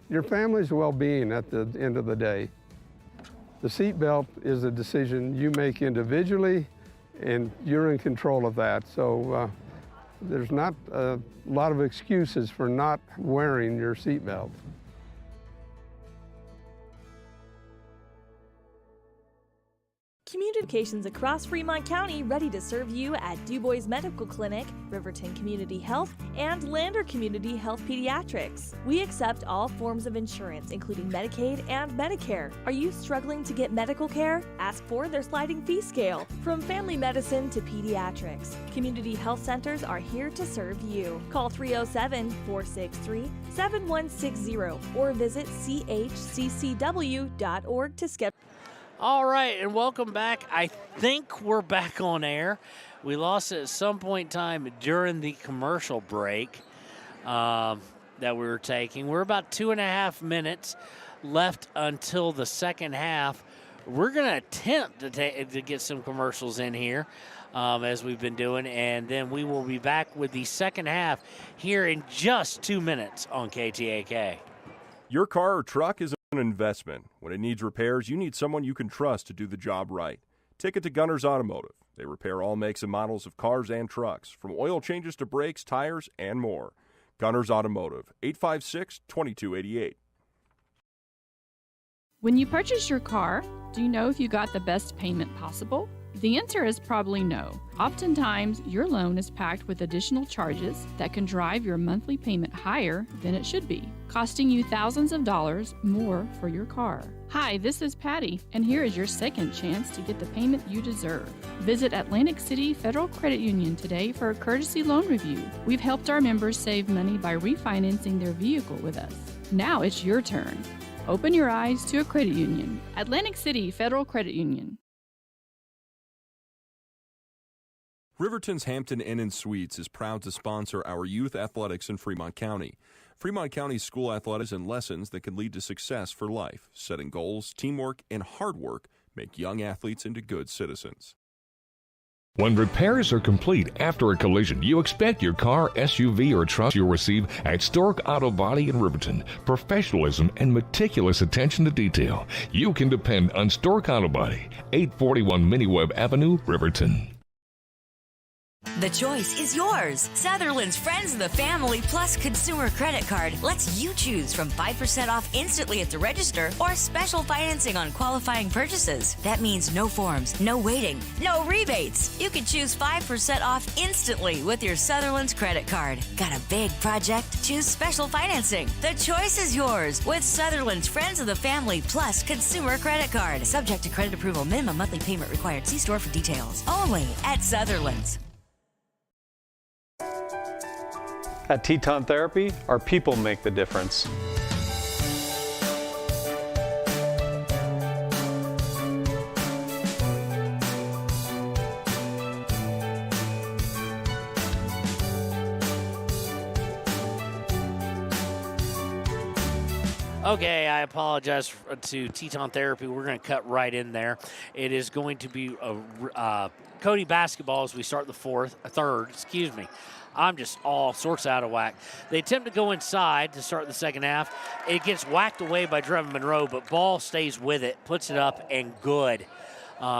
Your family's well-being at the end of the day. The seatbelt is a decision you make individually, and you're in control of that. So there's not a lot of excuses for not wearing your seatbelt. Communications across Fremont County ready to serve you at Du Bois Medical Clinic, Riverton Community Health, and Lander Community Health Pediatrics. We accept all forms of insurance, including Medicaid and Medicare. Are you struggling to get medical care? Ask for their sliding fee scale. From family medicine to pediatrics, community health centers are here to serve you. Call 307-463-7160 or visit chccw.org to schedule. All right, and welcome back. I think we're back on air. We lost it at some point in time during the commercial break that we were taking. We're about 2.5 minutes left until the second half. We're going to attempt to get some commercials in here as we've been doing, and then we will be back with the second half here in just 2 minutes on KTAK. Your car or truck is an investment. When it needs repairs, you need someone you can trust to do the job right. Take it to Gunner's Automotive. They repair all makes and models of cars and trucks, from oil changes to brakes, tires, and more. Gunner's Automotive, 856-2288. When you purchase your car, do you know if you got the best payment possible? The answer is probably no. Oftentimes, your loan is packed with additional charges that can drive your monthly payment higher than it should be, costing you thousands of dollars more for your car. Hi, this is Patty, and here is your second chance to get the payment you deserve. Visit Atlantic City Federal Credit Union today for a courtesy loan review. We've helped our members save money by refinancing their vehicle with us. Now it's your turn. Open your eyes to a credit union. Atlantic City Federal Credit Union. Riverton's Hampton Inn & Suites is proud to sponsor our youth athletics in Fremont County. Fremont County's school athletics and lessons that can lead to success for life. Setting goals, teamwork, and hard work make young athletes into good citizens. When repairs are complete after a collision, you expect your car, SUV, or truck you'll receive at Stork Auto Body in Riverton. Professionalism and meticulous attention to detail. You can depend on Stork Auto Body, 841 Miniweb Avenue, Riverton. The choice is yours. Sutherland's Friends of the Family Plus Consumer Credit Card lets you choose from 5% off instantly at the register or special financing on qualifying purchases. That means no forms, no waiting, no rebates. You can choose 5% off instantly with your Sutherland's credit card. Got a big project? Choose special financing. The choice is yours with Sutherland's Friends of the Family Plus Consumer Credit Card. Subject to credit approval. Minimum monthly payment required. See store for details. Only at Sutherland's. At Teton Therapy, our people make the difference. Okay, I apologize to Teton Therapy. We're going to cut right in there. It is going to be Cody basketball as we start the third. I'm just all sorts out of whack. They attempt to go inside to start the second half. It gets whacked away by Drevin Monroe, but ball stays with it, puts it up, and good.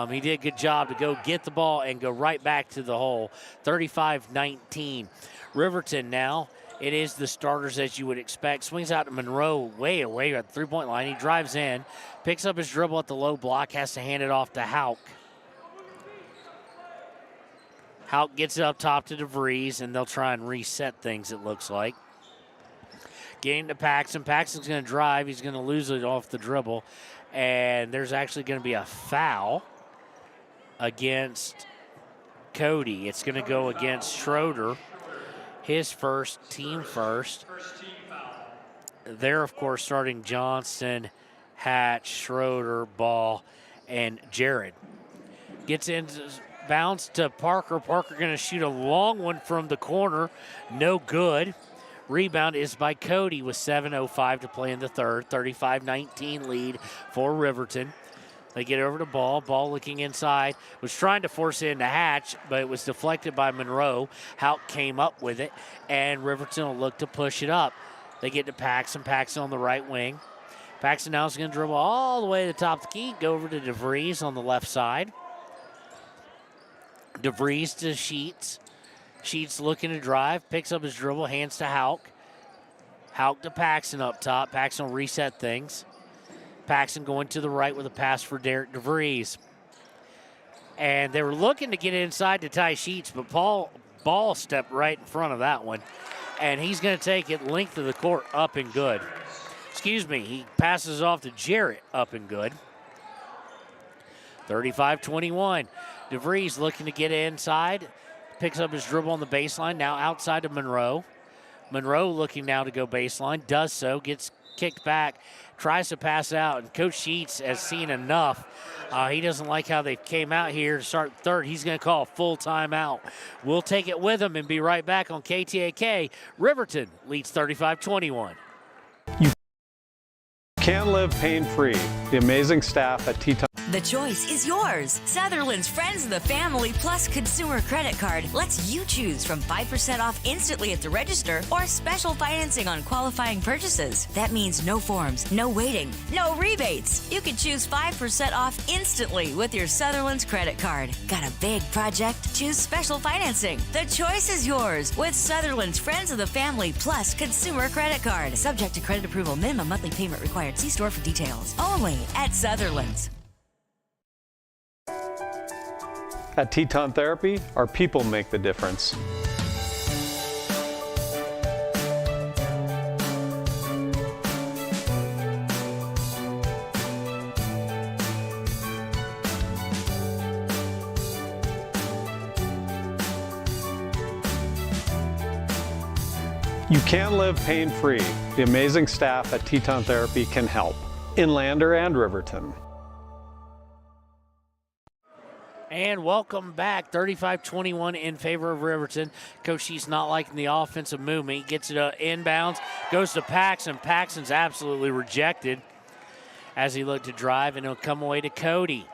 He did a good job to go get the ball and go right back to the hole. 35-19. Riverton now. It is the starters as you would expect. Swings out to Monroe way away at the three-point line. He drives in, picks up his dribble at the low block, has to hand it off to Hauk. Hauk gets it up top to DeVries, and they'll try and reset things, it looks like. Getting to Paxton. Paxton's going to drive. He's going to lose it off the dribble. And there's actually going to be a foul against Cody. It's going to go against Schroeder. His first, team first. They're, of course, starting Johnson, Hatch, Schroeder, Ball, and Jared. Gets into bounce to Parker. Parker going to shoot a long one from the corner. No good. Rebound is by Cody with 7:05 to play in the third. 35-19 lead for Riverton. They get over to Ball. Ball looking inside. Was trying to force it into Hatch, but it was deflected by Monroe. Hauk came up with it, and Riverton will look to push it up. They get to Paxson. Paxson on the right wing. Paxson now is going to dribble all the way to the top of the key, go over to DeVries on the left side. DeVries to Sheets. Sheets looking to drive, picks up his dribble, hands to Hauk. Hauk to Paxson up top. Paxson will reset things. Paxson going to the right with a pass for Derek DeVries. And they were looking to get inside to Ty Sheets, but Ball stepped right in front of that one. And he's going to take it length of the court up and good. Excuse me, he passes off to Jarrett up and good. 35-21. DeVries looking to get inside. Picks up his dribble on the baseline, now outside of Monroe. Monroe looking now to go baseline, does so, gets kicked back, tries to pass out, and Coach Sheets has seen enough. He doesn't like how they came out here to start third. He's going to call a full timeout. We'll take it with him and be right back on KTAK. Riverton leads 35-21. You can live pain-free. The amazing staff at Teton. The choice is yours. Sutherland's Friends of the Family Plus Consumer Credit Card lets you choose from 5% off instantly at the register or special financing on qualifying purchases. That means no forms, no waiting, no rebates. You can choose 5% off instantly with your Sutherland's credit card. Got a big project? Choose special financing. The choice is yours with Sutherland's Friends of the Family Plus Consumer Credit Card. Subject to credit approval. Minimum monthly payment required. See store for details. Only at Sutherland's. At Teton Therapy, our people make the difference. You can live pain-free. The amazing staff at Teton Therapy can help. In Lander and Riverton. And welcome back, 35-21 in favor of Riverton. Coach Sheets not liking the offensive movement. He gets it inbounds, goes to Paxson. Paxson's absolutely rejected as he looked to drive, and it'll come away to Cody.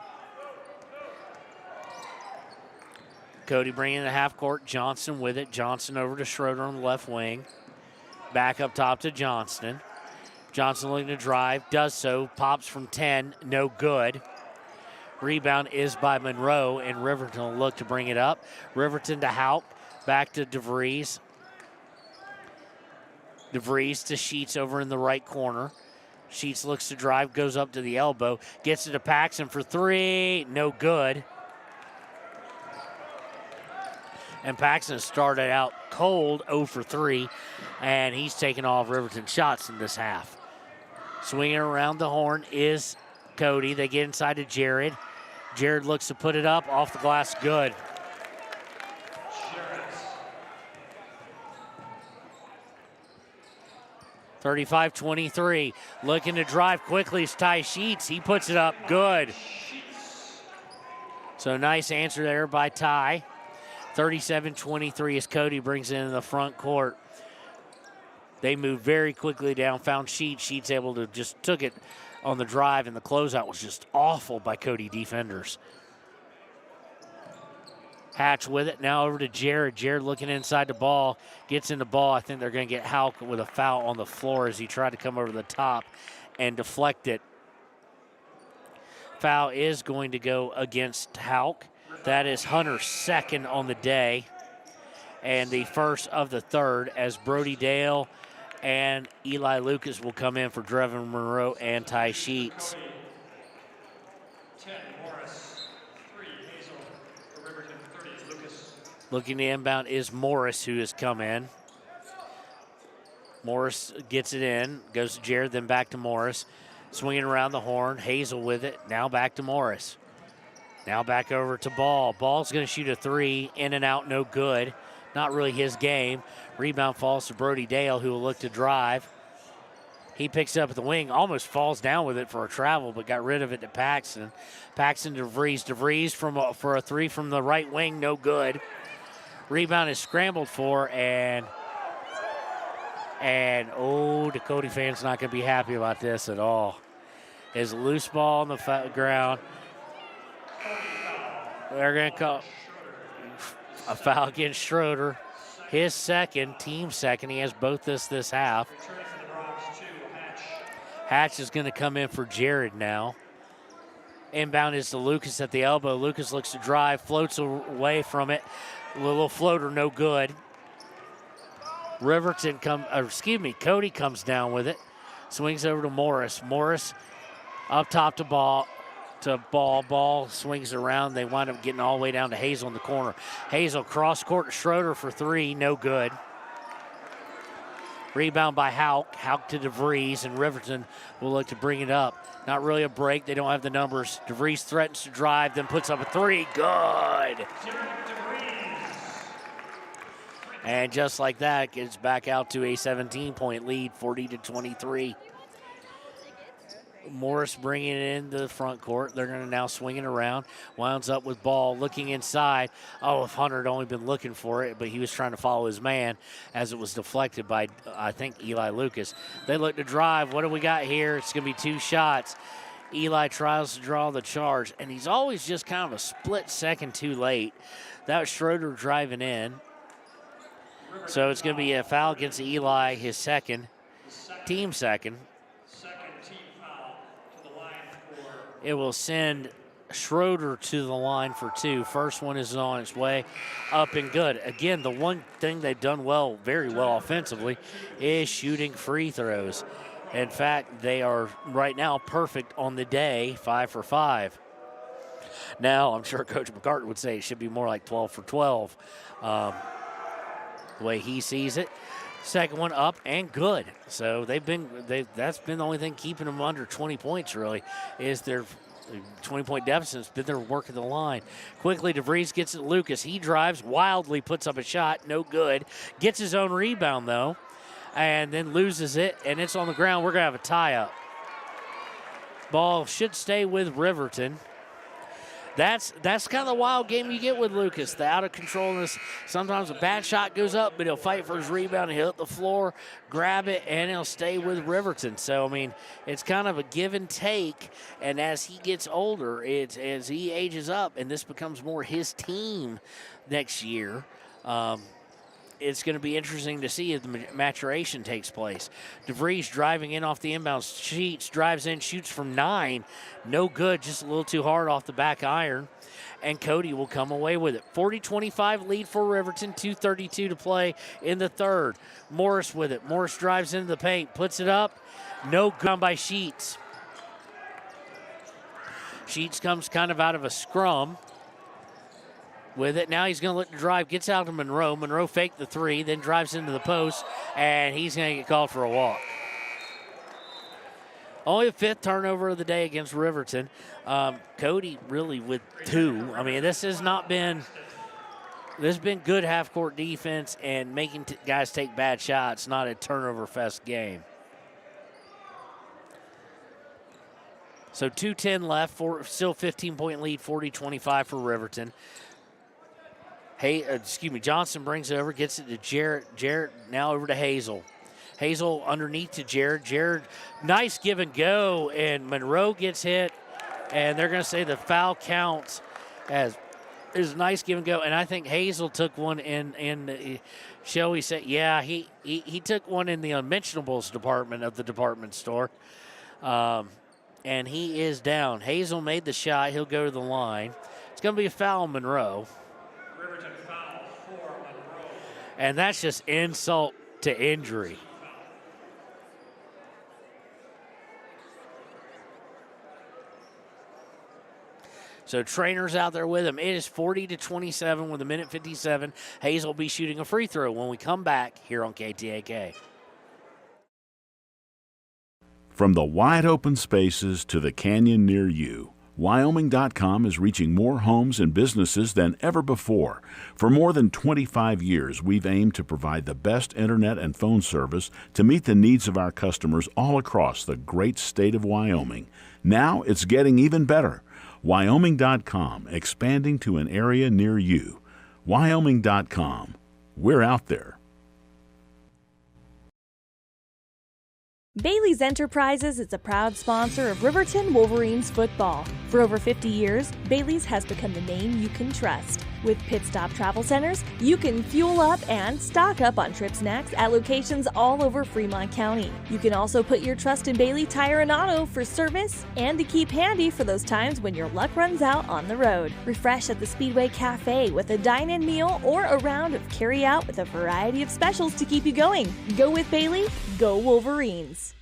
Cody bringing the half court, Johnson with it. Johnson over to Schroeder on the left wing. Back up top to Johnston. Johnson looking to drive, does so, pops from 10, no good. Rebound is by Monroe, and Riverton will look to bring it up. Riverton to Hauk, back to DeVries. DeVries to Sheets over in the right corner. Sheets looks to drive, goes up to the elbow, gets it to Paxson for three, no good. And Paxson started out cold, 0 for 3, and he's taken all of Riverton's shots in this half. Swinging around the horn is Cody. They get inside to Jared. Jared looks to put it up, off the glass, good. (35-23). Looking to drive quickly is Ty Sheets. He puts it up, good. So nice answer there by Ty. 37-23 as Cody brings it in the front court. They moved very quickly down, found Sheets. Sheets able to just took it on the drive, and the closeout was just awful by Cody defenders. Hatch with it, now over to Jared. Jared looking inside the ball, gets in the ball. I think they're going to get Hauk with a foul on the floor as he tried to come over the top and deflect it. Foul is going to go against Hauk. That is Hunter's second on the day, and the first of the third, as Brody Dale and Eli Lucas will come in for Drevin Monroe and Ty Sheets. 10, Morris. 3, Hazel. For Riverton, 30 is Lucas. Looking to inbound is Morris, who has come in. Morris gets it in, goes to Jared, then back to Morris. Swinging around the horn, Hazel with it, now back to Morris. Now back over to Ball. Ball's going to shoot a three, in and out, no good. Not really his game. Rebound falls to Brody Dale, who will look to drive. He picks it up at the wing, almost falls down with it for a travel, but got rid of it to Paxson. Paxson to DeVries. DeVries for a three from the right wing, no good. Rebound is scrambled for, and the Cody fan's not going to be happy about this at all. Is a loose ball on the ground. They're going to call a foul against Schroeder. His second, team second. He has both this half. Hatch is going to come in for Jared now. Inbound is to Lucas at the elbow. Lucas looks to drive, floats away from it. A little floater, no good. Cody comes down with it. Swings over to Morris. Morris up top to ball. Ball swings around. They wind up getting all the way down to Hazel in the corner. Hazel cross court to Schroeder for three, no good. Rebound by Hauk. Hauk to DeVries, and Riverton will look to bring it up. Not really a break. They don't have the numbers. DeVries threatens to drive, then puts up a three. Good. And just like that, it gets back out to a 17-point lead, 40-23. Morris bringing it into the front court. They're going to now swing it around. Winds up with ball, looking inside. Oh, if Hunter had only been looking for it, but he was trying to follow his man as it was deflected by, I think, Eli Lucas. They look to drive. What do we got here? It's going to be 2 shots. Eli tries to draw the charge, and he's always just kind of a split second too late. That was Schroeder driving in. So it's going to be a foul against Eli, his second, team second. It will send Schroeder to the line for 2. First one is on its way up and good. Again, the one thing they've done well, very well offensively, is shooting free throws. In fact, they are right now perfect on the day, 5 for 5. Now, I'm sure Coach McCartan would say it should be more like 12 for 12. The way he sees it. Second one up and good. So that's been the only thing keeping them under 20 points, really, is their 20-point deficit. It's been their work at the line. Quickly, DeVries gets it to Lucas. He drives, wildly puts up a shot, no good. Gets his own rebound, though, and then loses it, and it's on the ground. We're going to have a tie-up. Ball should stay with Riverton. That's kind of the wild game you get with Lucas, the out-of-controlness. Sometimes a bad shot goes up, but he'll fight for his rebound. He'll hit the floor, grab it, and he'll stay with Riverton. So, I mean, it's kind of a give and take, and as he gets older, as he ages up, and this becomes more his team next year, it's going to be interesting to see if the maturation takes place. DeVries driving in off the inbound sheets, drives in, shoots from 9. No good, just a little too hard off the back iron. And Cody will come away with it. 40-25 lead for Riverton, 2:32 to play in the third. Morris with it. Morris drives into the paint, puts it up. No good by Sheets. Sheets comes kind of out of a scrum with it. Now he's going to look to drive, gets out to Monroe. Monroe faked the 3, then drives into the post, and he's going to get called for a walk. Only the 5th turnover of the day against Riverton. Cody really with 2. I mean, this has been good half-court defense and making guys take bad shots, not a turnover-fest game. So 2:10 left, still 15-point lead, 40-25 for Riverton. Johnson brings it over, gets it to Jarrett. Jarrett now over to Hazel. Hazel underneath to Jared. Jared, nice give and go, and Monroe gets hit, and they're going to say the foul counts as is a nice give and go. And I think Hazel took one in shall we say, yeah, he took one in the unmentionables department of the department store, and he is down. Hazel made the shot. He'll go to the line. It's going to be a foul on Monroe. And that's just insult to injury. So Trainer's out there with him. It is 40-27 with 1:57. Hazel will be shooting a free throw when we come back here on KTAK. From the wide open spaces to the canyon near you, Wyoming.com is reaching more homes and businesses than ever before. For more than 25 years, we've aimed to provide the best internet and phone service to meet the needs of our customers all across the great state of Wyoming. Now it's getting even better. Wyoming.com, expanding to an area near you. Wyoming.com. We're out there. Bailey's Enterprises is a proud sponsor of Riverton Wolverines football. For over 50 years, Bailey's has become the name you can trust. With Pit Stop Travel Centers, you can fuel up and stock up on trip snacks at locations all over Fremont County. You can also put your trust in Bailey Tire and Auto for service and to keep handy for those times when your luck runs out on the road. Refresh at the Speedway Cafe with a dine-in meal or a round of carry-out with a variety of specials to keep you going. Go with Bailey, go Wolverines.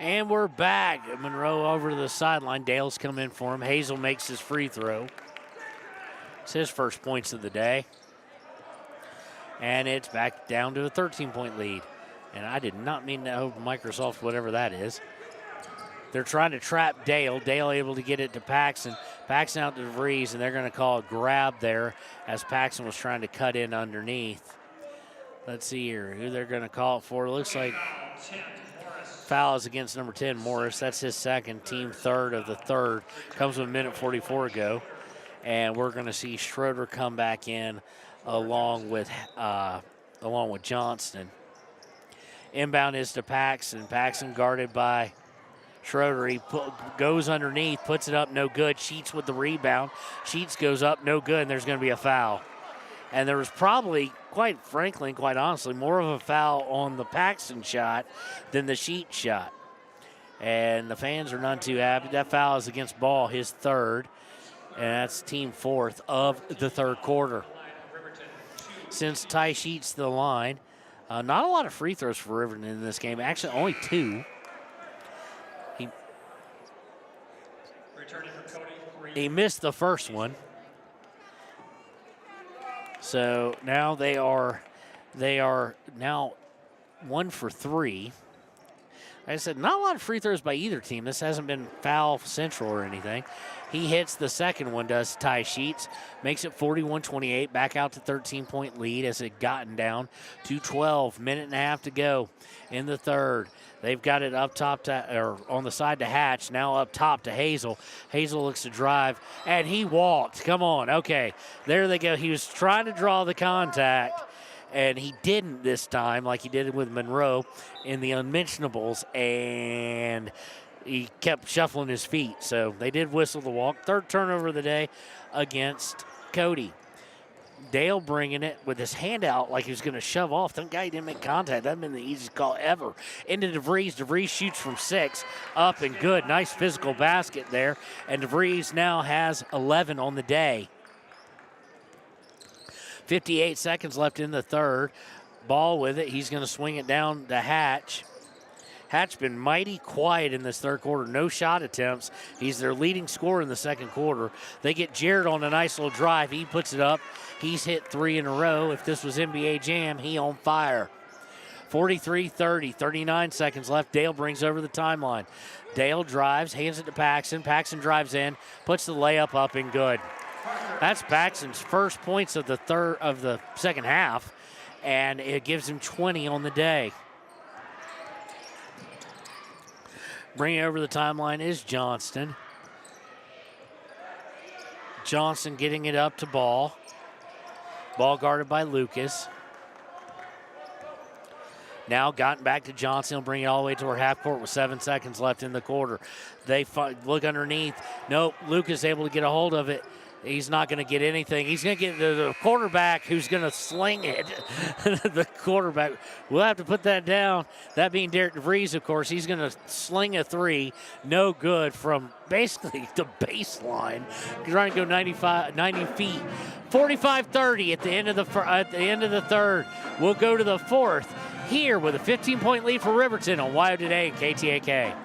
And we're back. Monroe over to the sideline. Dale's come in for him. Hazel makes his free throw. It's his first points of the day. And it's back down to a 13-point lead. And I did not mean to open Microsoft, whatever that is. They're trying to trap Dale. Dale able to get it to Paxson. Paxson out to DeVries, and they're going to call a grab there as Paxson was trying to cut in underneath. Let's see here who they're going to call it for. It looks like foul is against number 10, Morris. That's his second, team third of the third. Comes with a minute 44 to go. And we're going to see Schroeder come back in along with Johnston. Inbound is to Paxson. Paxson guarded by Schroeder. He goes underneath, puts it up, no good. Sheets with the rebound. Sheets goes up, no good, and there's going to be a foul. And there was probably, quite frankly, quite honestly, more of a foul on the Paxson shot than the Sheets shot. And the fans are none too happy. That foul is against Ball, his third. And that's team fourth of the third quarter. Since Ty Sheets the line, not a lot of free throws for Riverton in this game. Actually, only 2. He missed the first one. So now they are now 1 for 3. Like I said, not a lot of free throws by either team. This hasn't been foul central or anything. He hits the second one, does Ty Sheets. Makes it 41-28, back out to 13-point lead as it gotten down to 12. Minute and a half to go in the third. They've got it up top or on the side to Hatch, now up top to Hazel. Hazel looks to drive, and he walked. Come on, okay. There they go. He was trying to draw the contact, and he didn't this time like he did with Monroe in the unmentionables, and he kept shuffling his feet. So they did whistle the walk. Third turnover of the day against Cody. Dale bringing it with his hand out like he was going to shove off. That guy didn't make contact. That would have been the easiest call ever. Into DeVries. DeVries shoots from 6. Up and good. Nice physical basket there. And DeVries now has 11 on the day. 58 seconds left in the third. Ball with it. He's going to swing it down to Hatch. Hatch been mighty quiet in this third quarter. No shot attempts. He's their leading scorer in the second quarter. They get Jared on a nice little drive. He puts it up. He's hit 3 in a row. If this was NBA Jam, he on fire. 43-30, 39 seconds left. Dale brings over the timeline. Dale drives, hands it to Paxson. Paxson drives in, puts the layup up and good. That's Paxson's first points of the second half, and it gives him 20 on the day. Bringing over the timeline is Johnston. Johnston getting it up to Ball. Ball guarded by Lucas. Now gotten back to Johnson. He'll bring it all the way toward half court with 7 seconds left in the quarter. They look underneath. Nope, Lucas able to get a hold of it. He's not going to get anything. He's going to get the quarterback who's going to sling it. The quarterback. We'll have to put that down. That being Derek DeVries, of course. He's going to sling a 3. No good from basically the baseline. Trying to go 90 feet. 45-30 at the end of the third. We'll go to the fourth here with a 15-point lead for Riverton on WYO Today and KTAK.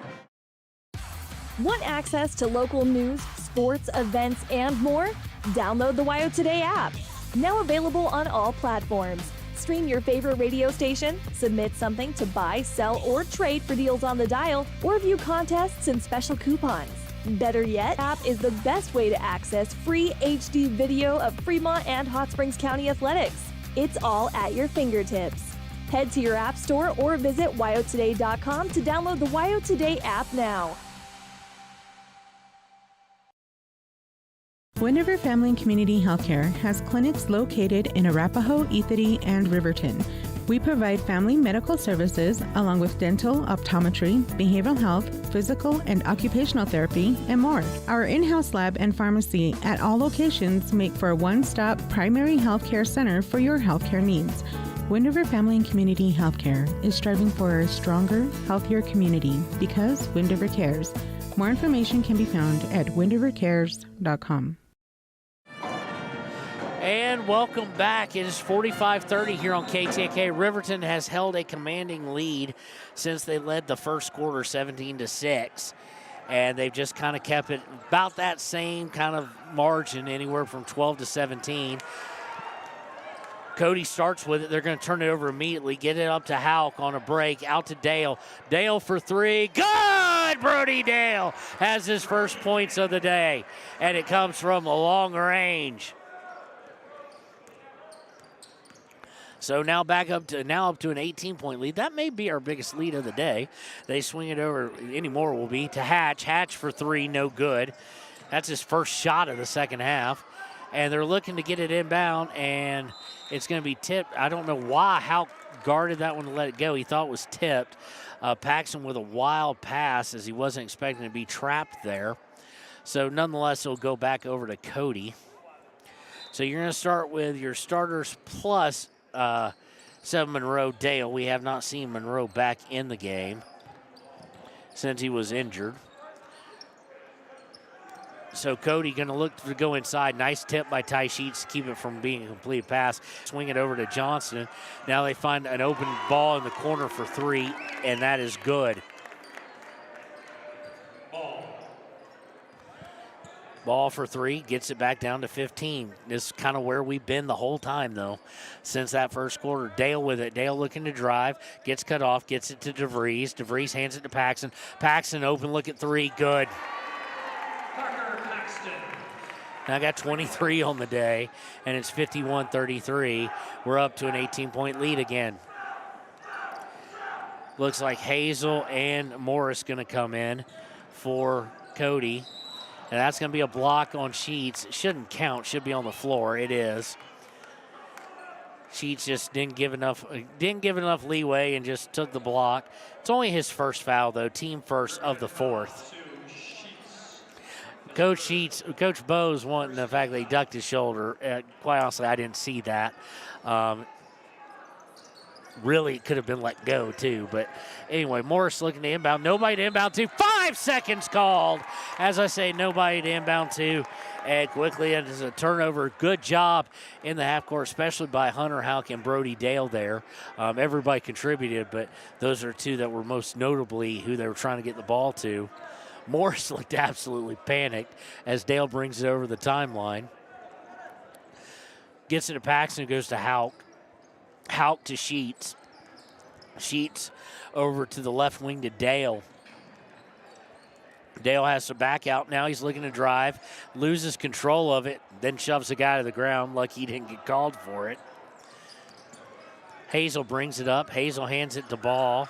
Want access to local news, sports, events, and more? Download the WYO Today app. Now available on all platforms. Stream your favorite radio station, submit something to buy, sell, or trade for deals on the dial, or view contests and special coupons. Better yet, the app is the best way to access free HD video of Fremont and Hot Springs County athletics. It's all at your fingertips. Head to your app store or visit wyotoday.com to download the WYO Today app now. Wind River Family and Community Healthcare has clinics located in Arapahoe, Ethity, and Riverton. We provide family medical services along with dental, optometry, behavioral health, physical and occupational therapy, and more. Our in-house lab and pharmacy at all locations make for a one-stop primary health care center for your healthcare needs. Wind River Family and Community Healthcare is striving for a stronger, healthier community because Wind River cares. More information can be found at windrivercares.com. And welcome back. It is 45-30 here on KTK. Riverton has held a commanding lead since they led the first quarter 17-6. And they've just kind of kept it about that same kind of margin, anywhere from 12-17. Cody starts with it. They're going to turn it over immediately, get it up to Houck on a break, out to Dale. Dale for three. Good! Brody Dale has his first points of the day, and it comes from a long range. So now back up to an 18-point lead. That may be our biggest lead of the day. They swing it over, any more will be, to Hatch. Hatch for three, no good. That's his first shot of the second half. And they're looking to get it inbound, and it's going to be tipped. I don't know why Houck guarded that one to let it go. He thought it was tipped. Paxton with a wild pass as he wasn't expecting to be trapped there. So nonetheless, it'll go back over to Cody. So you're going to start with your starters plus 7 Monroe Dale. We have not seen Monroe back in the game since he was injured. So Cody going to look to go inside. Nice tip by Ty Sheets to keep it from being a complete pass. Swing it over to Johnston. Now they find an open ball in the corner for three, and that is good. Ball for three, gets it back down to 15. This is kind of where we've been the whole time, though, since that first quarter. Dale with it. Dale looking to drive. Gets cut off. Gets it to DeVries. DeVries hands it to Paxton. Paxton open look at three. Good. Now I got 23 on the day, and it's 51-33. We're up to an 18-point lead again. Looks like Hazel and Morris going to come in for Cody. And that's going to be a block on Sheets. It shouldn't count. Should be on the floor. It is. Sheets just didn't give enough leeway and just took the block. It's only his first foul, though. Team first of the fourth. Coach Bowes wanting the fact that he ducked his shoulder. Quite honestly, I didn't see that. Really, it could have been let go, too. But anyway, Morris looking to inbound. Nobody to inbound to. 5 seconds called. As I say, nobody to inbound to. And quickly, it is a turnover. Good job in the half court, especially by Hunter Houck and Brody Dale there. Everybody contributed, but those are two that were most notably who they were trying to get the ball to. Morris looked absolutely panicked as Dale brings it over the timeline. Gets it to Paxton, goes to Houck. Houck to Sheets. Sheets over to the left wing to Dale. Dale has to back out. Now he's looking to drive. Loses control of it. Then shoves the guy to the ground. Lucky he didn't get called for it. Hazel brings it up. Hazel hands it to Ball.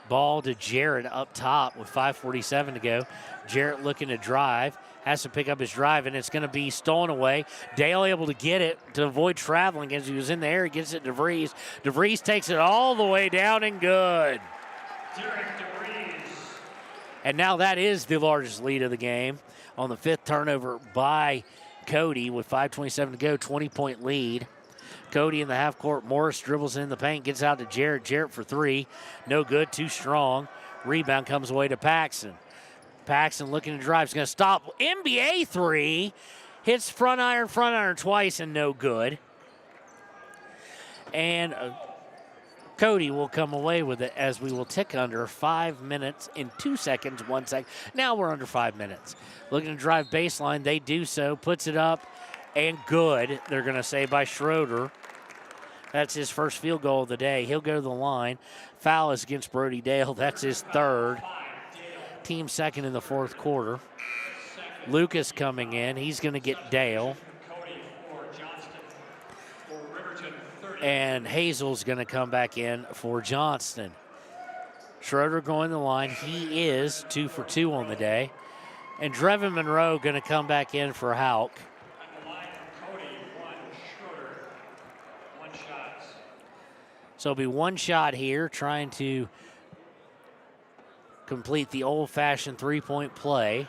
Ball to Jarrett up top with 5:47 to go. Jarrett looking to drive. Has to pick up his drive, and it's going to be stolen away. Dale able to get it to avoid traveling as he was in the air. He gets it to DeVries. DeVries takes it all the way down and good. And now that is the largest lead of the game on the fifth turnover by Cody with 5:27 to go, 20-point lead. Cody in the half court. Morris dribbles in the paint, gets out to Jarrett. Jarrett for three. No good, too strong. Rebound comes away to Paxton. Paxton looking to drive. He's going to stop. NBA three. Hits front iron twice and no good. And Cody will come away with it as we will tick under 5 minutes in 2 seconds, 1 second. Now we're under 5 minutes. Looking to drive baseline. They do so. Puts it up and good, they're going to say, by Schroeder. That's his first field goal of the day. He'll go to the line. Foul is against Brody Dale. That's his third. Team second in the fourth quarter. Lucas coming in. He's going to get Dale. And Hazel's going to come back in for Johnston. Schroeder going to the line. He is 2 for 2 on the day. And Drevin Monroe going to come back in for Houck. So it'll be one shot here, trying to complete the old-fashioned three-point play.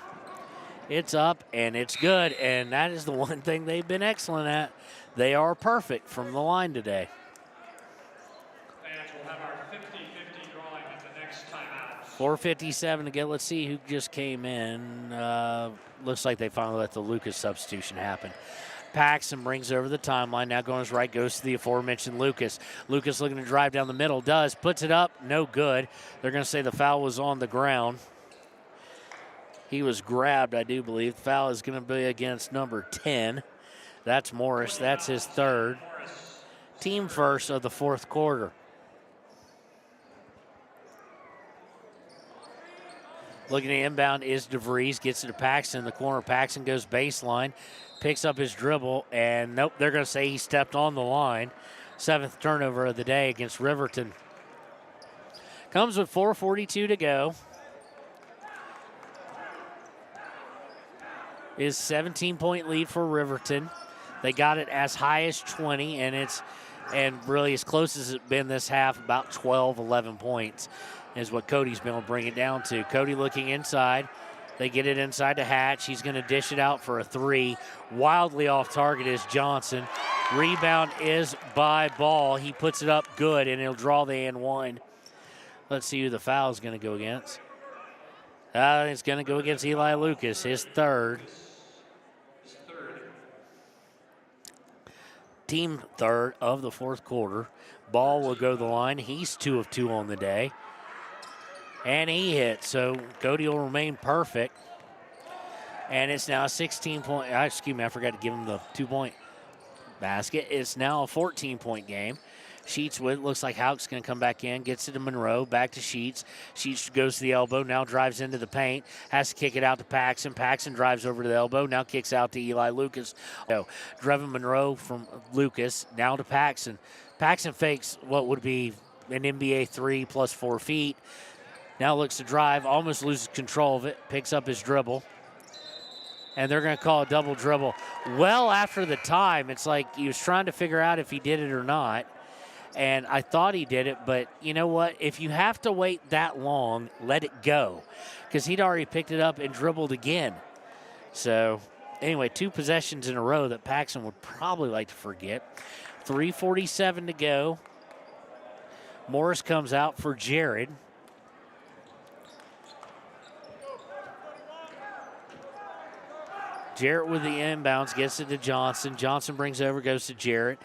It's up, and it's good, and that is the one thing they've been excellent at. They are perfect from the line today. Fans will have our 50-50 drawing at the next timeout. 4:57 to go. Let's see who just came in. Looks like they finally let the Lucas substitution happen. Paxson brings over the timeline. Now going his right, goes to the aforementioned Lucas. Lucas looking to drive down the middle. Does. Puts it up. No good. They're going to say the foul was on the ground. He was grabbed, I do believe. The foul is going to be against number 10. That's Morris. That's his third. Team first of the fourth quarter. Looking at inbound is DeVries. Gets it to Paxson in the corner. Paxson goes baseline. Picks up his dribble. And nope, they're going to say he stepped on the line. 7th turnover of the day against Riverton. Comes with 4:42 to go. Is 17-point lead for Riverton. They got it as high as 20, and really as close as it's been this half, about 12, 11 points is what Cody's been able to bring it down to. Cody looking inside. They get it inside to Hatch. He's going to dish it out for a three. Wildly off target is Johnson. Rebound is by Ball. He puts it up good, and he'll draw the and one. Let's see who the foul is going to go against. It's going to go against Eli Lucas, his third. Team third of the fourth quarter. Ball will go to the line. He's 2 of 2 on the day. And he hits, so Cody will remain perfect. And it's now a 16-point, excuse me, I forgot to give him the 2-point basket. It's now a 14-point game. Sheets with, looks like Houck's going to come back in, gets it to Monroe, back to Sheets. Sheets goes to the elbow, now drives into the paint, has to kick it out to Paxson. Paxson drives over to the elbow, now kicks out to Eli Lucas. So, Drevin Monroe from Lucas, now to Paxson. Paxson fakes what would be an NBA 3 plus 4 feet. Now looks to drive, almost loses control of it, picks up his dribble. And they're going to call a double dribble. Well after the time, it's like he was trying to figure out if he did it or not. And I thought he did it, but you know what? If you have to wait that long, let it go. Because he'd already picked it up and dribbled again. So, anyway, 2 possessions in a row that Paxson would probably like to forget. 3:47 to go. Morris comes out for Jared. Jarrett with the inbounds, gets it to Johnson. Johnson brings over, goes to Jarrett.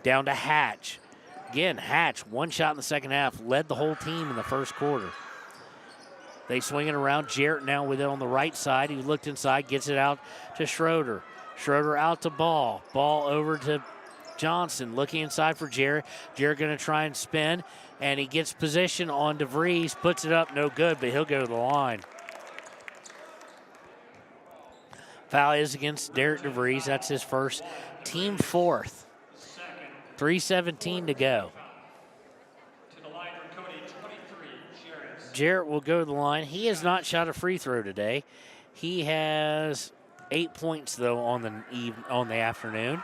Down to Hatch. Again, Hatch, 1 shot in the second half, led the whole team in the first quarter. They swing it around. Jarrett now with it on the right side. He looked inside, gets it out to Schroeder. Schroeder out to Ball. Ball over to Johnson, looking inside for Jarrett. Jarrett going to try and spin, and he gets position on DeVries, puts it up, no good, but he'll go to the line. Foul is against Derek DeVries. That's his first, team fourth. 3:17 to go. To the line from Cody, 23, Jarrett. Jarrett will go to the line. He has not shot a free throw today. He has 8 points, though, on the afternoon.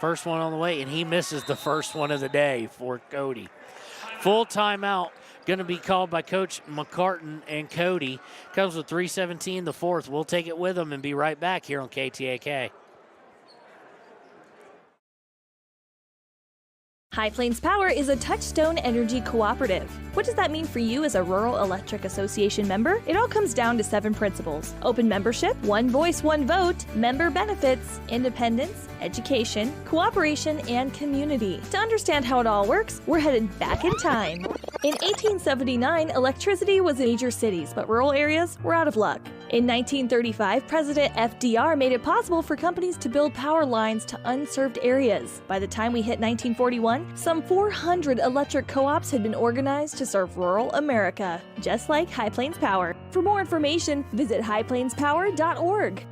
First one on the way, and he misses the first one of the day for Cody. Full timeout going to be called by Coach McCartan and Cody. Comes with 3:17 the fourth. We'll take it with them and be right back here on KTAK. High Plains Power is a Touchstone Energy cooperative. What does that mean for you as a Rural Electric Association member? It all comes down to 7 principles: open membership, one voice, one vote, member benefits, independence, education, cooperation, and community. To understand how it all works, we're headed back in time. In 1879, electricity was in major cities, but rural areas were out of luck. In 1935, President FDR made it possible for companies to build power lines to unserved areas. By the time we hit 1941, some 400 electric co-ops had been organized to serve rural America, just like High Plains Power. For more information, visit highplainspower.org.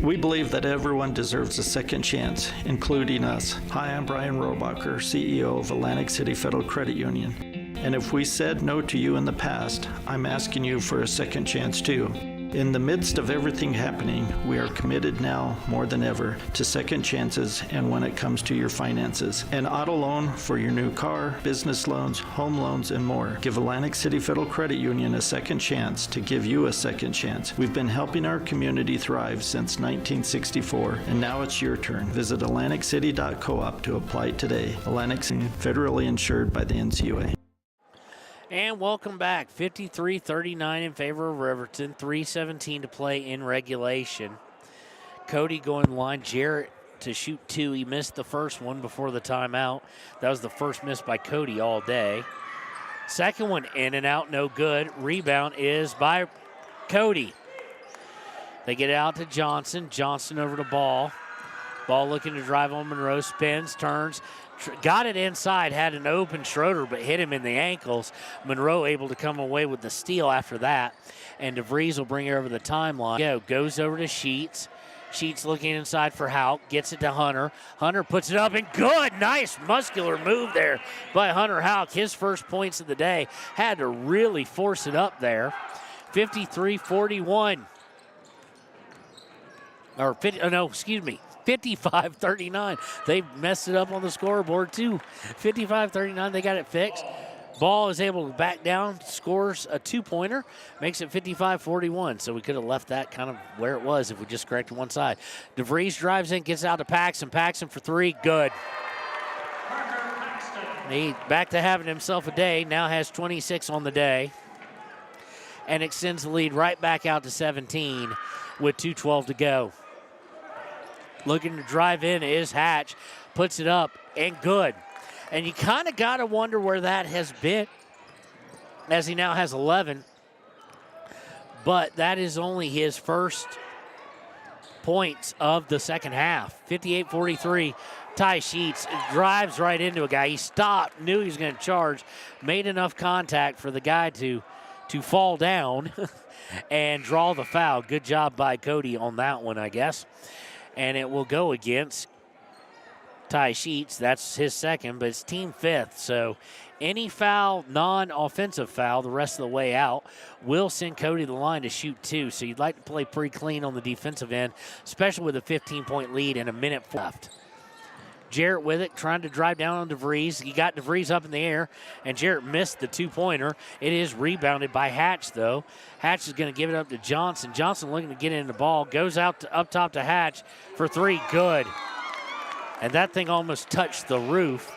We believe that everyone deserves a second chance, including us. Hi, I'm Brian Rohbacher, CEO of Atlantic City Federal Credit Union. And if we said no to you in the past, I'm asking you for a second chance too. In the midst of everything happening, we are committed now more than ever to second chances and when it comes to your finances. An auto loan for your new car, business loans, home loans, and more. Give Atlantic City Federal Credit Union a second chance to give you a second chance. We've been helping our community thrive since 1964, and now it's your turn. Visit AtlanticCity.coop to apply today. Atlantic City, federally insured by the NCUA. And welcome back. 53-39 in favor of Riverton. 3:17 to play in regulation. Cody going to the line. Jarrett to shoot two. He missed the first one before the timeout. That was the first miss by Cody all day. Second one in and out, no good. Rebound is by Cody. They get it out to Johnson. Johnson over to Ball. Ball looking to drive on Monroe. Spins, turns. Got it inside, had an open Schroeder, but hit him in the ankles. Monroe able to come away with the steal after that. And DeVries will bring it over the timeline. Goes over to Sheets. Sheets looking inside for Houck. Gets it to Hunter. Hunter puts it up and good. Nice muscular move there by Hunter Houck. His first points of the day. Had to really force it up there. 53-41. 55-39. They messed it up on the scoreboard too. 55-39, they got it fixed. Ball is able to back down, scores a two-pointer, makes it 55-41. So we could have left that kind of where it was if we just corrected one side. DeVries drives in, gets out to Paxson. Paxson for three, good. He back to having himself a day, now has 26 on the day. And extends the lead right back out to 17 with 2:12 to go. Looking to drive in is Hatch. Puts it up and good. And you kind of got to wonder where that has been as he now has 11. But that is only his first points of the second half. 58-43. Ty Sheets drives right into a guy. He stopped, knew he was going to charge, made enough contact for the guy to fall down and draw the foul. Good job by Cody on that one, I guess. And it will go against Ty Sheets. That's his second, but it's team fifth. So any foul, non-offensive foul, the rest of the way out, will send Cody to the line to shoot two. So you'd like to play pretty clean on the defensive end, especially with a 15-point lead and a minute left. Jarrett with it, trying to drive down on DeVries. He got DeVries up in the air, and Jarrett missed the two-pointer. It is rebounded by Hatch, though. Hatch is going to give it up to Johnson. Johnson looking to get in the ball. Goes out up top to Hatch for three. Good. And that thing almost touched the roof.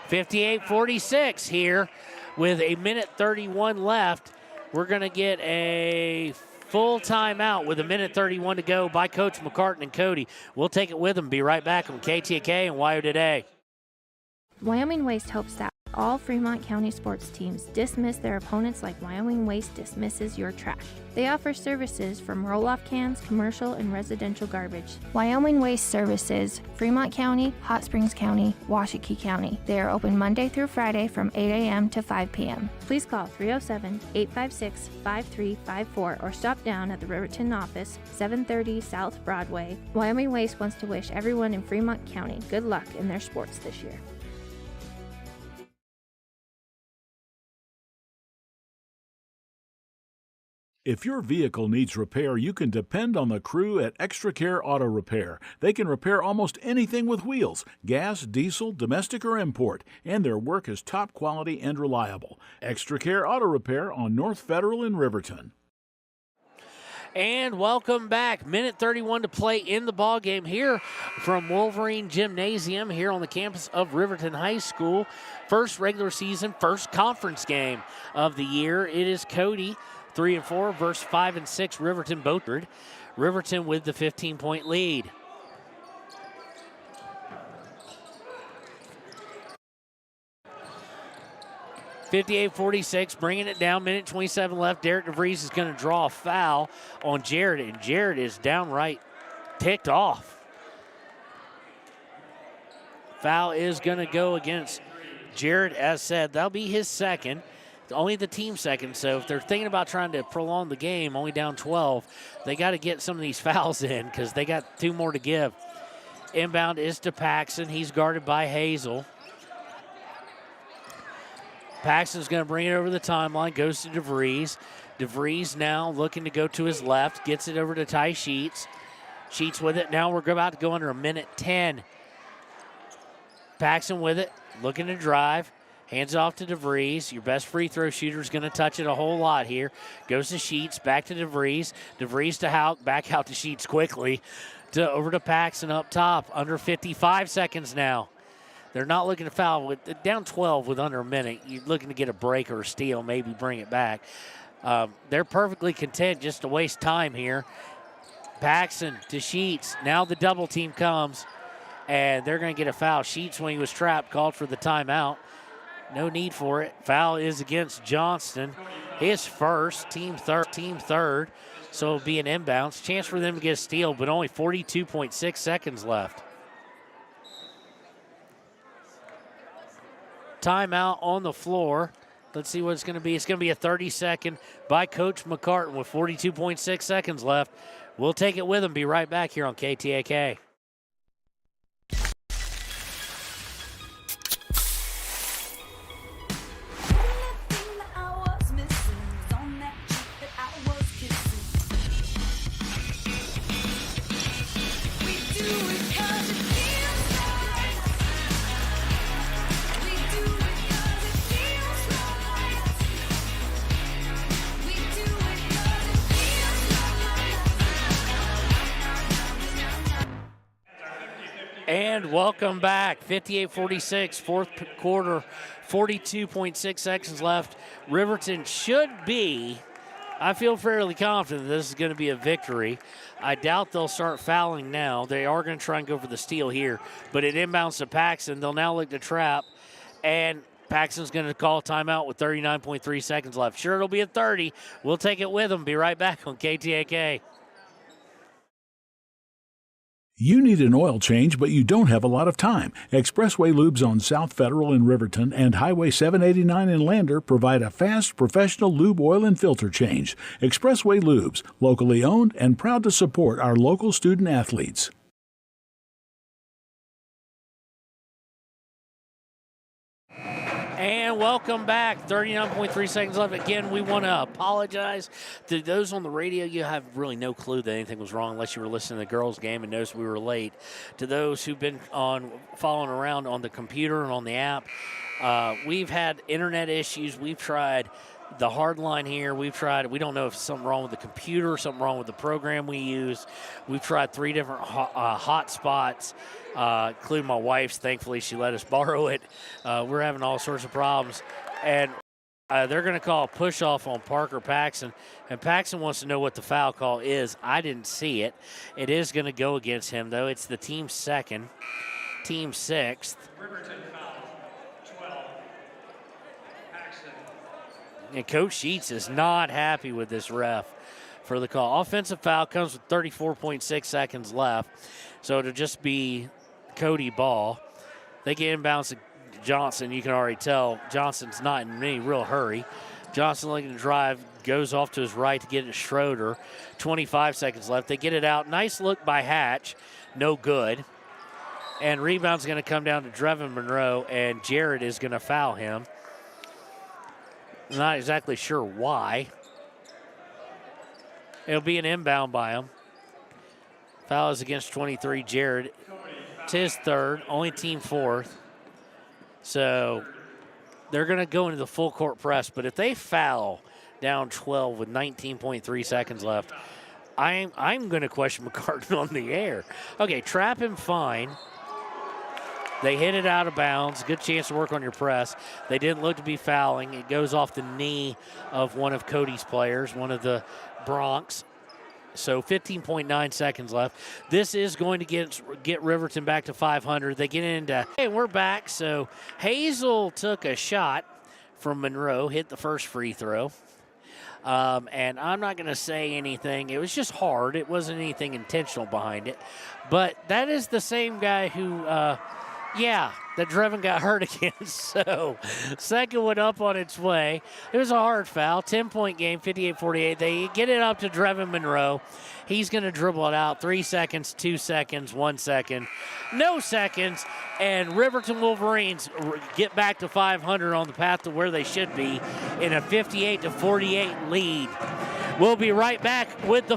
58-46 here with a minute 31 left. We're going to get a full timeout with a minute 31 to go by Coach McCartan and Cody. We'll take it with them. Be right back on KTK and WYO Today. Wyoming Waste hopes that all Fremont County sports teams dismiss their opponents like Wyoming Waste dismisses your trash. They offer services from roll-off cans, commercial, and residential garbage. Wyoming Waste Services, Fremont County, Hot Springs County, Washakie County. They are open Monday through Friday from 8 a.m. to 5 p.m. Please call 307-856-5354 or stop down at the Riverton office, 730 South Broadway. Wyoming Waste wants to wish everyone in Fremont County good luck in their sports this year. If your vehicle needs repair, you can depend on the crew at Extra Care Auto Repair. They can repair almost anything with wheels, gas, diesel, domestic, or import, and their work is top quality and reliable. Extra Care Auto Repair on North Federal in Riverton. And welcome back. Minute 31 to play in the ball game here from Wolverine Gymnasium here on the campus of Riverton High School. First regular season, first conference game of the year. It is Cody 3 and 4 versus 5 and 6 Riverton Beaufort. Riverton with the 15-point lead. (58-46), bringing it down, minute 27 left. Derek DeVries is going to draw a foul on Jarrett, and Jarrett is downright ticked off. Foul is going to go against Jarrett, as said. That'll be his second. Only the team second, so if they're thinking about trying to prolong the game, only down 12, they got to get some of these fouls in because they got two more to give. Inbound is to Paxson. He's guarded by Hazel. Paxton's going to bring it over the timeline, goes to DeVries. DeVries now looking to go to his left, gets it over to Ty Sheets. Sheets with it. Now we're about to go under a minute 10. Paxson with it, looking to drive. Hands it off to DeVries. Your best free throw shooter is going to touch it a whole lot here. Goes to Sheets, back to DeVries. DeVries to Houck, back out to Sheets quickly. Over to Paxson up top. Under 55 seconds now. They're not looking to foul. With down 12 with under a minute. You're looking to get a break or a steal, maybe bring it back. They're perfectly content just to waste time here. Paxson to Sheets. Now the double team comes, and they're going to get a foul. Sheets, when he was trapped, called for the timeout. No need for it. Foul is against Johnston. His first, team third. So it'll be an inbounds. Chance for them to get a steal, but only 42.6 seconds left. Timeout on the floor. Let's see what it's going to be. It's going to be a 30-second by Coach McCartan with 42.6 seconds left. We'll take it with him. Be right back here on KTAK. And welcome back. 58-46, fourth quarter, 42.6 seconds left. Riverton should be, I feel fairly confident this is going to be a victory. I doubt they'll start fouling now. They are going to try and go for the steal here, but it inbounds to Paxson. They'll now look to trap, and Paxson's going to call timeout with 39.3 seconds left. Sure, it'll be a 30. We'll take it with them. Be right back on KTAK. You need an oil change, but you don't have a lot of time. Expressway Lubes on South Federal in Riverton and Highway 789 in Lander provide a fast, professional lube, oil, and filter change. Expressway Lubes, locally owned and proud to support our local student athletes. And welcome back. 39.3 seconds left. Again, we want to apologize to those on the radio. You have really no clue that anything was wrong unless you were listening to the girls' game and noticed we were late. To those who've been following around on the computer and on the app, we've had internet issues. We've tried the hard line here. We don't know if it's something wrong with the computer, something wrong with the program we use. We've tried 3 different hot spots, including my wife's. Thankfully, she let us borrow it. We're having all sorts of problems. And they're going to call a push-off on Parker Paxson. And Paxson wants to know what the foul call is. I didn't see it. It is going to go against him, though. It's the team's second, team sixth. Riverton foul, 12. Paxson. And Coach Sheets is not happy with this ref for the call. Offensive foul comes with 34.6 seconds left. So it'll just be Cody ball. They get inbounds to Johnson. You can already tell Johnson's not in any real hurry. Johnson looking to drive, goes off to his right to get it to Schroeder. 25 seconds left. They get it out. Nice look by Hatch. No good. And rebound's going to come down to Drevin Monroe, and Jared is going to foul him. Not exactly sure why. It'll be an inbound by him. Foul is against 23, Jared. It's his third, only team fourth. So they're going to go into the full court press, but if they foul down 12 with 19.3 seconds left, I'm going to question McCartan on the air. Okay, trap him fine. They hit it out of bounds. Good chance to work on your press. They didn't look to be fouling. It goes off the knee of one of Cody's players, one of the Bronx. So 15.9 seconds left. This is going to get Riverton back to 500. They get into, hey, we're back. So Hazel took a shot from Monroe, hit the first free throw. And I'm not going to say anything. It was just hard. It wasn't anything intentional behind it. But that is the same guy who Yeah, that Drevin got hurt again, so second one up on its way. It was a hard foul, 10-point game, 58-48. They get it up to Drevin Monroe. He's going to dribble it out, 3 seconds, 2 seconds, 1 second, no seconds, and Riverton Wolverines get back to 500 on the path to where they should be in a 58-48 lead. We'll be right back with the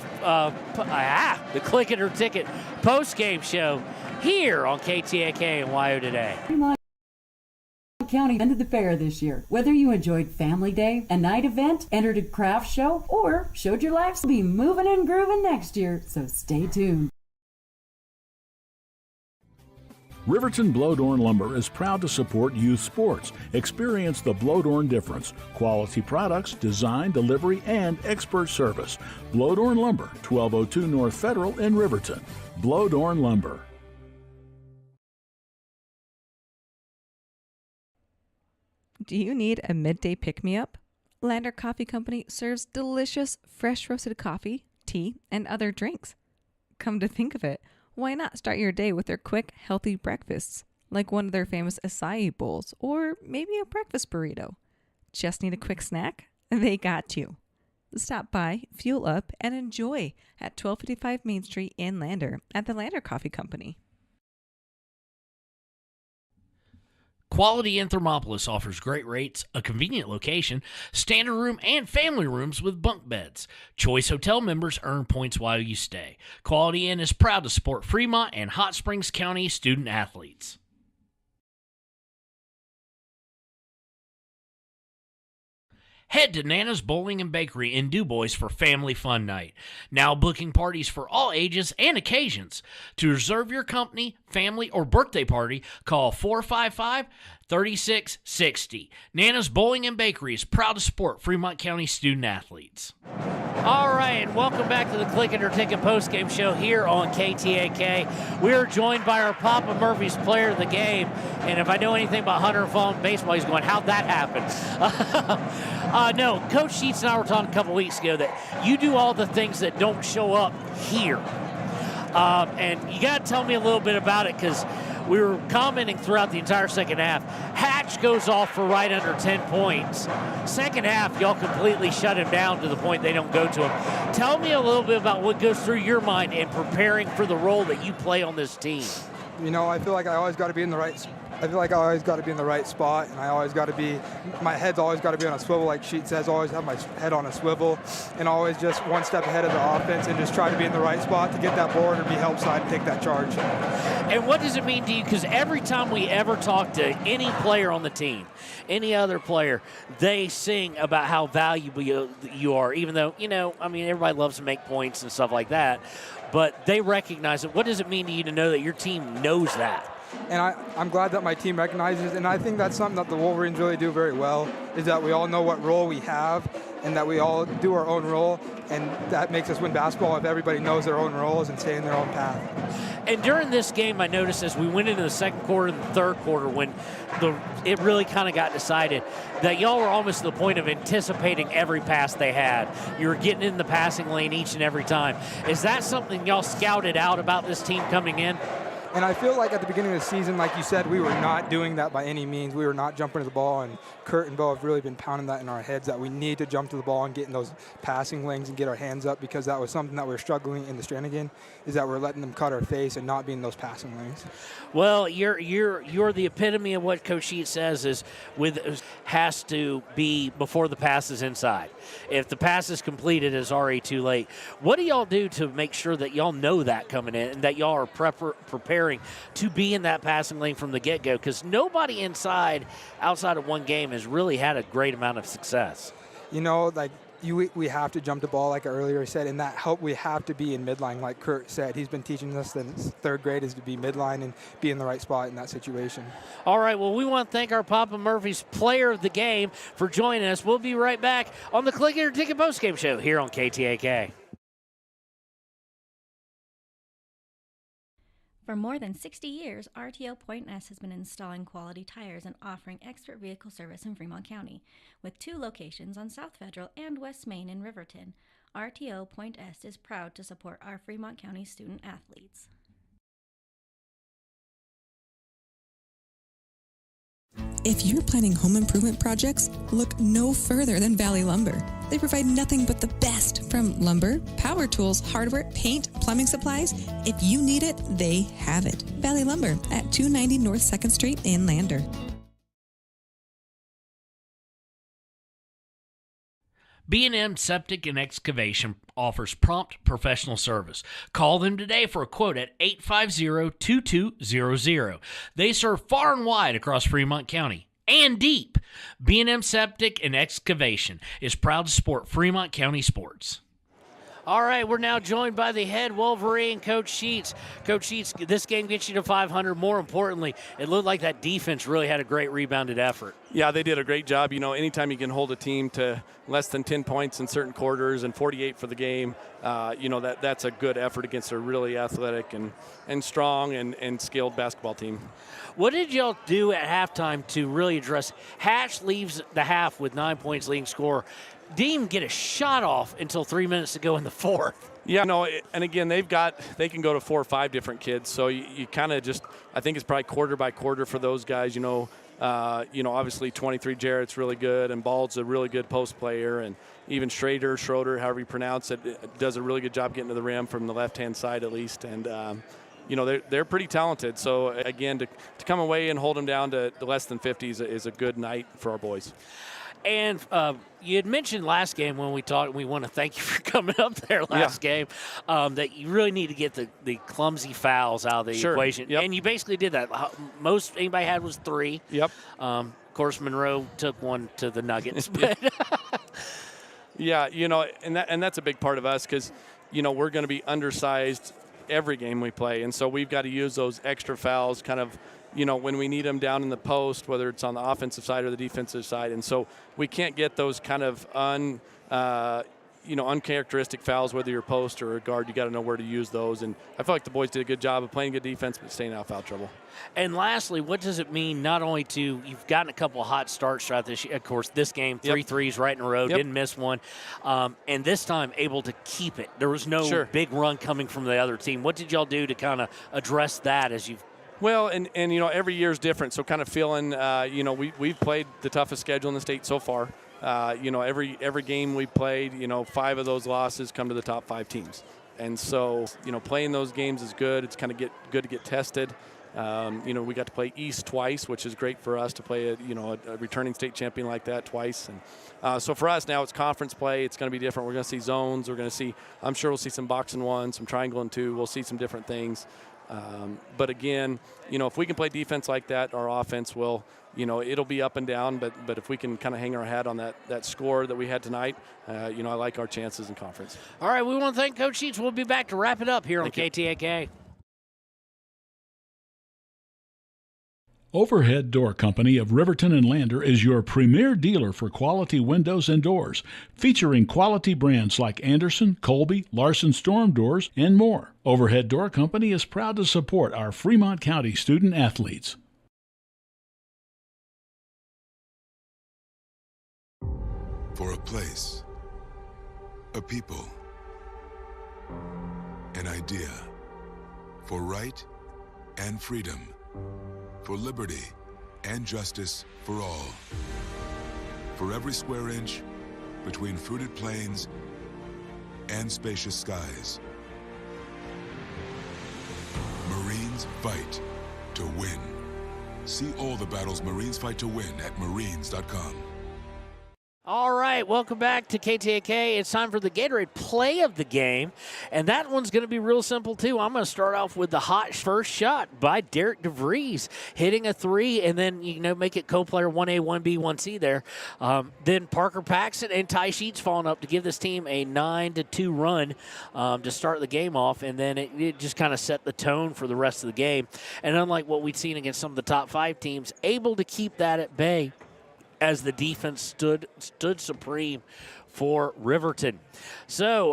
Click It or Ticket post-game show here on KTAK and WYO Today. Fremont County ended the fair this year. Whether you enjoyed Family Day, a night event, entered a craft show, or showed your lives, will be moving and grooving next year, so stay tuned. Riverton Blowdorn Lumber is proud to support youth sports. Experience the Blowdorn difference. Quality products, design, delivery, and expert service. Blowdorn Lumber, 1202 North Federal in Riverton. Blowdorn Lumber. Do you need a midday pick-me-up? Lander Coffee Company serves delicious, fresh roasted coffee, tea, and other drinks. Come to think of it, why not start your day with their quick, healthy breakfasts, like one of their famous acai bowls, or maybe a breakfast burrito? Just need a quick snack? They got you. Stop by, fuel up, and enjoy at 1255 Main Street in Lander at the Lander Coffee Company. Quality in Thermopolis offers great rates, a convenient location, standard room, and family rooms with bunk beds. Choice Hotel members earn points while you stay. Quality Inn is proud to support Fremont and Hot Springs County student athletes. Head to Nana's Bowling and Bakery in DuBois for family fun night. Now booking parties for all ages and occasions. To reserve your company, family, or birthday party, call 455-3660. Nana's Bowling and Bakery is proud to support Fremont County student athletes. All right, and welcome back to the Click It or Ticket postgame show here on KTAK. We are joined by our Papa Murphy's player of the game, and if I know anything about Hunter Fallen baseball, he's going, how'd that happen? No, Coach Sheets and I were talking a couple weeks ago that you do all the things that don't show up here. And you got to tell me a little bit about it, because we were commenting throughout the entire second half. Hatch goes off for right under 10 points. Second half, y'all completely shut him down to the point they don't go to him. Tell me a little bit about what goes through your mind in preparing for the role that you play on this team. You know, I feel like I always got to be in the right spot, and I always got to be, my head's always got to be on a swivel, like Sheet says, always have my head on a swivel, and always just one step ahead of the offense and just try to be in the right spot to get that board or be help side and take that charge. And what does it mean to you? Because every time we ever talk to any player on the team, any other player, they sing about how valuable you are, even though, everybody loves to make points and stuff like that, but they recognize it. What does it mean to you to know that your team knows that? And I'm glad that my team recognizes, and I think that's something that the Wolverines really do very well, is that we all know what role we have and that we all do our own role, and that makes us win basketball if everybody knows their own roles and stay in their own path. And during this game, I noticed as we went into the second quarter and the third quarter, when it really kind of got decided, that y'all were almost to the point of anticipating every pass they had. You were getting in the passing lane each and every time. Is that something y'all scouted out about this team coming in? And I feel like at the beginning of the season, like you said, we were not doing that by any means. We were not jumping to the ball, and Kurt and Bo have really been pounding that in our heads that we need to jump to the ball and get in those passing lanes and get our hands up, because that was something that we were struggling in the Stranigan, is that we're letting them cut our face and not being those passing lanes. Well, you're the epitome of what Coach Sheet says is has to be before the pass is inside. If the pass is completed, it's already too late. What do y'all do to make sure that y'all know that coming in and that y'all are preparing to be in that passing lane from the get-go? Because nobody outside of one game has really had a great amount of success. We have to jump the ball, like I earlier said, and that help we have to be in midline, like Kurt said. He's been teaching us since third grade is to be midline and be in the right spot in that situation. All right, well, we want to thank our Papa Murphy's player of the game for joining us. We'll be right back on the Click It or Ticket postgame show here on KTAK. For more than 60 years, RTO Point S has been installing quality tires and offering expert vehicle service in Fremont County. With 2 locations on South Federal and West Main in Riverton, RTO Point S is proud to support our Fremont County student athletes. If you're planning home improvement projects, look no further than Valley Lumber. They provide nothing but the best from lumber, power tools, hardware, paint, plumbing supplies. If you need it, they have it. Valley Lumber at 290 North 2nd Street in Lander. B&M Septic and Excavation offers prompt professional service. Call them today for a quote at 850-2200. They serve far and wide across Fremont County and deep. B&M Septic and Excavation is proud to support Fremont County sports. All right, we're now joined by the head Wolverine, Coach Sheets. Coach Sheets, this game gets you to 500. More importantly, it looked like that defense really had a great rebounded effort. Yeah, they did a great job. You know, anytime you can hold a team to less than 10 points in certain quarters and 48 for the game, that's a good effort against a really athletic and strong and skilled basketball team. What did y'all do at halftime to really address? Hatch leaves the half with 9 points leading scorer. Didn't even get a shot off until 3 minutes to go in the fourth. Yeah, no, and again, they can go to 4 or 5 different kids. So you kind of just, I think it's probably quarter by quarter for those guys. Obviously 23 Jarrett's really good, and Bald's a really good post player, and even Schroeder, however you pronounce it, does a really good job getting to the rim from the left-hand side at least. And they're pretty talented. So again, to come away and hold them down to less than 50 is a good night for our boys. And you had mentioned last game when we talked, we want to thank you for coming up there last game, that you really need to get the clumsy fouls out of the equation. Yep. And you basically did that. Most anybody had was 3. Yep. Of course, Monroe took one to the Nuggets. But yeah, and that's a big part of us because, we're going to be undersized every game we play. And so we've got to use those extra fouls kind of, when we need them down in the post, whether it's on the offensive side or the defensive side. And so we can't get those kind of uncharacteristic fouls, whether you're post or a guard. You got to know where to use those. And I feel like the boys did a good job of playing good defense but staying out of foul trouble. And lastly, what does it mean not only you've gotten a couple of hot starts throughout this year, of course, this game, 3 threes right in a row, didn't miss one, and this time able to keep it. There was no big run coming from the other team. What did y'all do to kind of address that as you've Well, and every year is different. So kind of feeling, we've played the toughest schedule in the state so far. Every game we played, 5 of those losses come to the top 5 teams. And so, playing those games is good. It's kind of good to get tested. We got to play East twice, which is great for us to play a returning state champion like that twice. And so for us now it's conference play. It's going to be different. We're going to see zones. I'm sure we'll see some box and 1, some triangle and 2. We'll see some different things. But again, if we can play defense like that, our offense will, it'll be up and down. But if we can kind of hang our hat on that score that we had tonight, I like our chances in conference. All right, we want to thank Coach Sheets. We'll be back to wrap it up here on KTAK. Overhead Door Company of Riverton and Lander is your premier dealer for quality windows and doors, featuring quality brands like Anderson, Colby, Larson Storm Doors, and more. Overhead Door Company is proud to support our Fremont County student athletes. For a place, a people, an idea, for right and freedom, for liberty and justice for all. For every square inch between fruited plains and spacious skies. Marines fight to win. See all the battles Marines fight to win at marines.com. All right, welcome back to KTAK. It's time for the Gatorade play of the game, and that one's going to be real simple, too. I'm going to start off with the hot first shot by Derek DeVries, hitting a 3, and then, make it co-player 1A, 1B, 1C there. Then Parker Paxton and Ty Sheets falling up to give this team a 9-2 run to start the game off, and then it just kind of set the tone for the rest of the game. And unlike what we'd seen against some of the top 5 teams, able to keep that at bay as the defense stood supreme for Riverton. So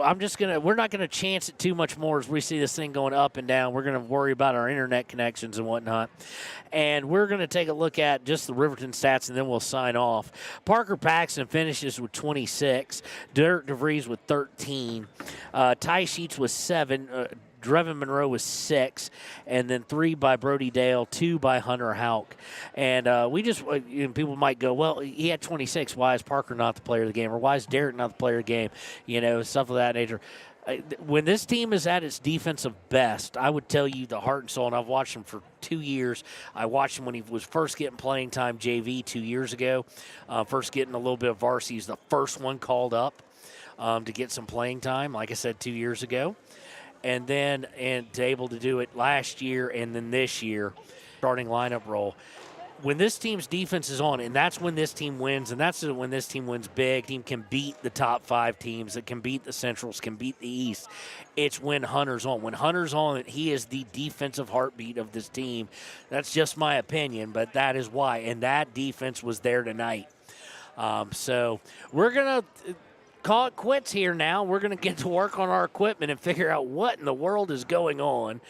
we're not gonna chance it too much more as we see this thing going up and down. We're gonna worry about our internet connections and whatnot. And we're gonna take a look at just the Riverton stats and then we'll sign off. Parker Paxton finishes with 26, Derek DeVries with 13, Ty Sheets with 7, Drevin Monroe with 6, and then 3 by Brody Dale, 2 by Hunter Houck. And we just, people might go, well, he had 26. Why is Parker not the player of the game? Or why is Derek not the player of the game? Stuff of that nature. When this team is at its defensive best, I would tell you the heart and soul, and I've watched him for 2 years. I watched him when he was first getting playing time JV 2 years ago, first getting a little bit of varsity. He's the first one called up to get some playing time, like I said, 2 years ago. And then to able to do it last year and then this year, starting lineup role. When this team's defense is on, and that's when this team wins, and that's when this team wins big, team can beat the top 5 teams, that can beat the Centrals, can beat the East. It's when Hunter's on. When Hunter's on, he is the defensive heartbeat of this team. That's just my opinion, but that is why. And that defense was there tonight. So we're going to call it quits here now. We're going to get to work on our equipment and figure out what in the world is going on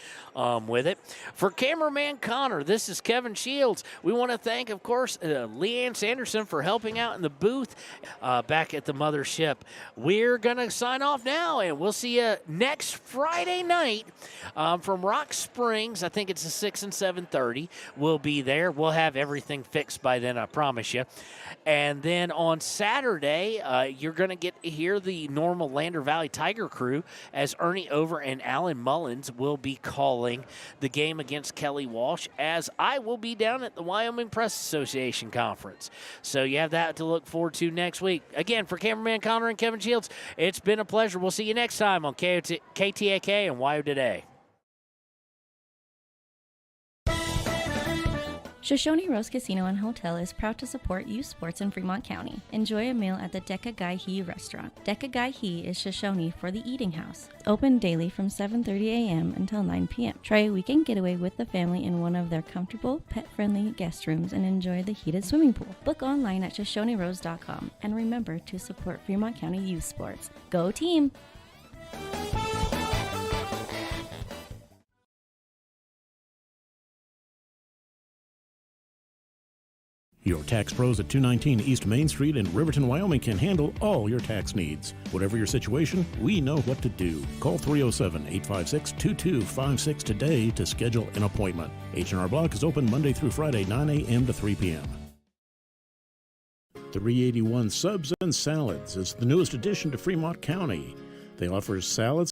with it. For cameraman Connor, this is Kevin Shields. We want to thank, of course, Leanne Sanderson for helping out in the booth back at the mothership. We're going to sign off now, and we'll see you next Friday night from Rock Springs. I think it's a 6 and 7:30. We'll be there. We'll have everything fixed by then, I promise you. And then on Saturday, you're going to get to hear the normal Lander Valley Tiger crew as Ernie Over and Alan Mullins will be calling the game against Kelly Walsh, as I will be down at the Wyoming Press Association Conference. So you have that to look forward to next week. Again, for cameraman Connor and Kevin Shields, it's been a pleasure. We'll see you next time on KTAK and WYO Today. Shoshone Rose Casino and Hotel is proud to support youth sports in Fremont County. Enjoy a meal at the Deca Gai He restaurant. Deca Gai He is Shoshone for the eating house. Open daily from 7:30 a.m. until 9 p.m. Try a weekend getaway with the family in one of their comfortable, pet-friendly guest rooms and enjoy the heated swimming pool. Book online at ShoshoneRose.com and remember to support Fremont County youth sports. Go team! Your tax pros at 219 East Main Street in Riverton, Wyoming can handle all your tax needs. Whatever your situation, we know what to do. Call 307-856-2256 today to schedule an appointment. H&R Block is open Monday through Friday, 9 a.m. to 3 p.m. 381 Subs and Salads is the newest addition to Fremont County. They offer salads